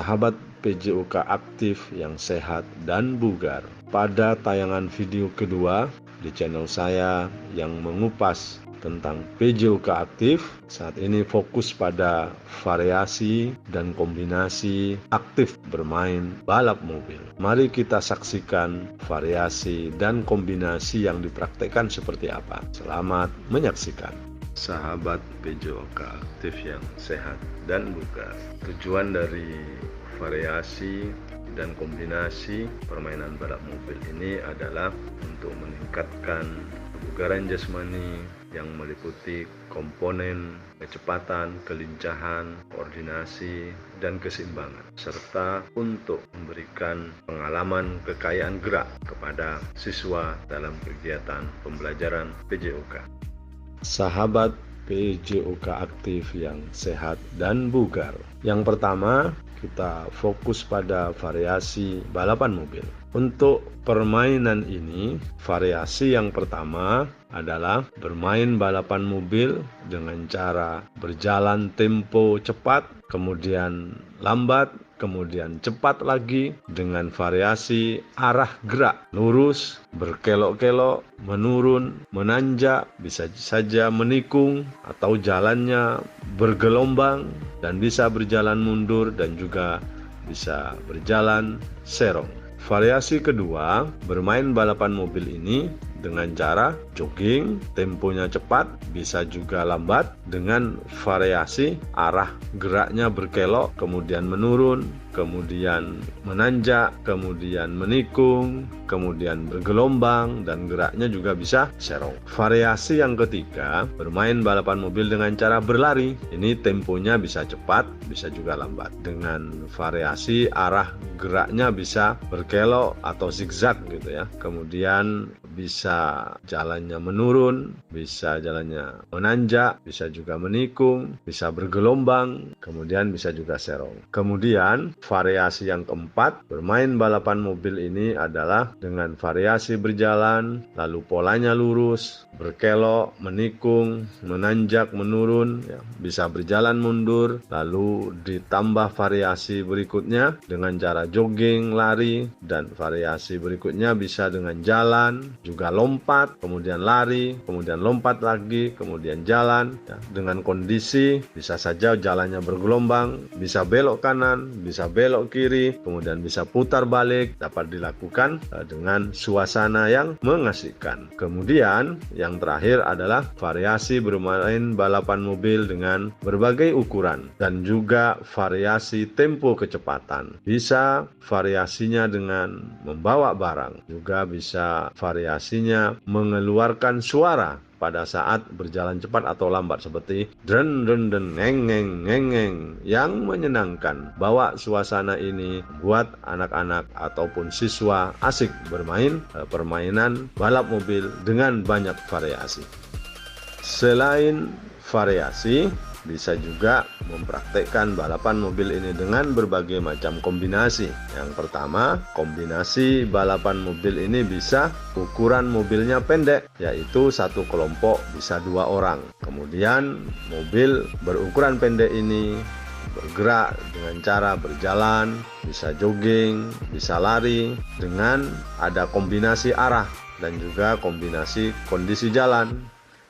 sahabat PJOK aktif yang sehat dan bugar. Pada tayangan video kedua di channel saya yang mengupas tentang PJOK aktif, saat ini fokus pada variasi dan kombinasi aktif bermain balap mobil. Mari kita saksikan variasi dan kombinasi yang dipraktekkan seperti apa. Selamat menyaksikan. Sahabat PJOK aktif yang sehat dan bugar. Tujuan dari variasi dan kombinasi permainan balap mobil ini adalah untuk meningkatkan kebugaran jasmani yang meliputi komponen kecepatan, kelincahan, koordinasi, dan keseimbangan, serta untuk memberikan pengalaman kekayaan gerak kepada siswa dalam kegiatan pembelajaran PJOK. Sahabat PJOK aktif yang sehat dan bugar. Yang pertama, kita fokus pada variasi balapan mobil. Untuk permainan ini, variasi yang pertama adalah bermain balapan mobil dengan cara berjalan tempo cepat, kemudian lambat, kemudian cepat lagi dengan variasi arah gerak, lurus, berkelok-kelok, menurun, menanjak, bisa saja menikung atau jalannya bergelombang dan bisa berjalan mundur dan juga bisa berjalan serong. Variasi kedua, bermain balapan mobil ini dengan cara jogging, temponya cepat, bisa juga lambat, dengan variasi arah geraknya berkelok, kemudian menurun, kemudian menanjak, kemudian menikung, kemudian bergelombang, dan geraknya juga bisa serong. Variasi yang ketiga, bermain balapan mobil dengan cara berlari. Ini temponya bisa cepat, bisa juga lambat, dengan variasi arah geraknya bisa berkelok atau zigzag gitu ya. Kemudian bisa jalannya menurun, bisa jalannya menanjak, bisa juga menikung, bisa bergelombang, kemudian bisa juga serong. Kemudian variasi yang keempat, bermain balapan mobil ini adalah dengan variasi berjalan, lalu polanya lurus, berkelok, menikung, menanjak, menurun, ya, bisa berjalan mundur, lalu ditambah variasi berikutnya dengan cara jogging, lari, dan variasi berikutnya bisa dengan jalan, juga lompat, kemudian lari, kemudian lompat lagi, kemudian jalan, ya, dengan kondisi bisa saja jalannya bergelombang, bisa belok kanan, bisa belok kiri, kemudian bisa putar balik, dapat dilakukan dengan suasana yang mengasihkan. Kemudian yang terakhir adalah variasi bermain balapan mobil dengan berbagai ukuran dan juga variasi tempo kecepatan. Bisa variasinya dengan membawa barang, juga bisa variasinya mengeluarkan suara pada saat berjalan cepat atau lambat seperti dren dren den ngeng ngeng ngeng ngeng yang menyenangkan. Bawa suasana ini buat anak-anak ataupun siswa asik bermain permainan balap mobil dengan banyak variasi. Selain variasi, bisa juga mempraktekkan balapan mobil ini dengan berbagai macam kombinasi. Yang pertama, kombinasi balapan mobil ini bisa ukuran mobilnya pendek, yaitu satu kelompok bisa 2 orang. Kemudian mobil berukuran pendek ini bergerak dengan cara berjalan, bisa jogging, bisa lari, dengan ada kombinasi arah dan juga kombinasi kondisi jalan.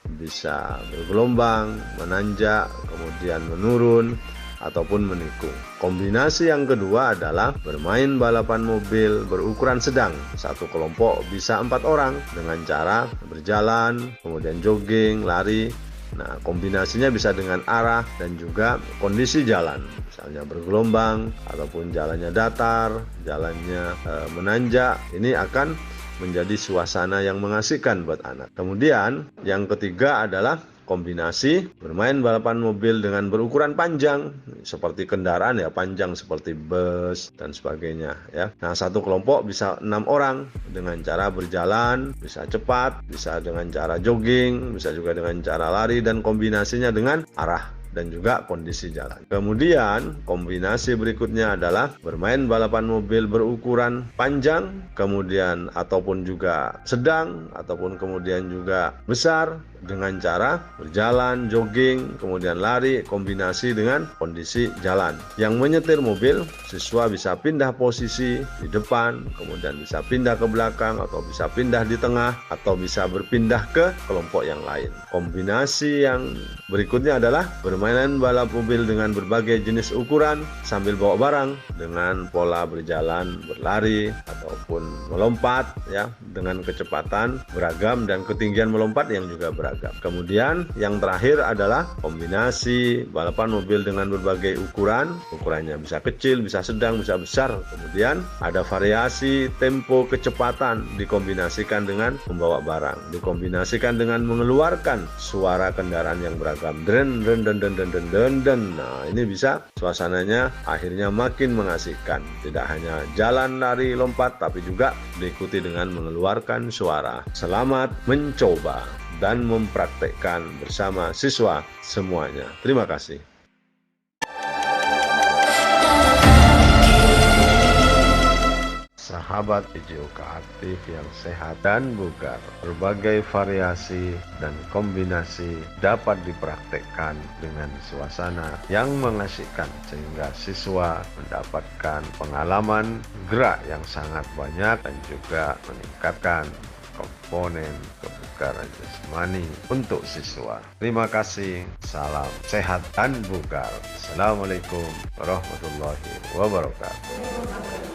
Bisa bergelombang, menanjak, kemudian menurun, ataupun menikung. Kombinasi yang kedua adalah bermain balapan mobil berukuran sedang. Satu kelompok bisa 4 orang dengan cara berjalan, kemudian jogging, lari. Nah, kombinasinya bisa dengan arah dan juga kondisi jalan. Misalnya bergelombang, ataupun jalannya datar, jalannya menanjak. Ini akan menjadi suasana yang mengasihkan buat anak. Kemudian yang ketiga adalah kombinasi bermain balapan mobil dengan berukuran panjang seperti kendaraan ya, panjang seperti bus dan sebagainya ya. Nah, satu kelompok bisa 6 orang dengan cara berjalan, bisa cepat, bisa dengan cara jogging, bisa juga dengan cara lari, dan kombinasinya dengan arah dan juga kondisi jalan. Kemudian kombinasi berikutnya adalah bermain balapan mobil berukuran panjang, kemudian ataupun juga sedang, ataupun kemudian juga besar dengan cara berjalan, jogging, kemudian lari, kombinasi dengan kondisi jalan. Yang menyetir mobil, siswa bisa pindah posisi di depan, kemudian bisa pindah ke belakang, atau bisa pindah di tengah, atau bisa berpindah ke kelompok yang lain. Kombinasi yang berikutnya adalah bermain balap mobil dengan berbagai jenis ukuran sambil bawa barang dengan pola berjalan, berlari, ataupun melompat ya, dengan kecepatan beragam dan ketinggian melompat yang juga beragam. Kemudian yang terakhir adalah kombinasi balapan mobil dengan berbagai ukuran. Ukurannya bisa kecil, bisa sedang, bisa besar. Kemudian ada variasi tempo kecepatan dikombinasikan dengan membawa barang, dikombinasikan dengan mengeluarkan suara kendaraan yang beragam. Den den den den den den den den. Nah, ini bisa suasananya akhirnya makin mengasihkan. Tidak hanya jalan, lari, lompat, tapi juga diikuti dengan mengeluarkan suara. Selamat mencoba dan mempraktekkan bersama siswa semuanya. Terima kasih. Sahabat PJOK aktif yang sehat dan bugar, berbagai variasi dan kombinasi dapat dipraktekkan dengan suasana yang mengasihkan sehingga siswa mendapatkan pengalaman gerak yang sangat banyak dan juga meningkatkan komponen kebugaran jasmani untuk siswa. Terima kasih. Salam sehat dan bugar. Assalamualaikum warahmatullahi wabarakatuh.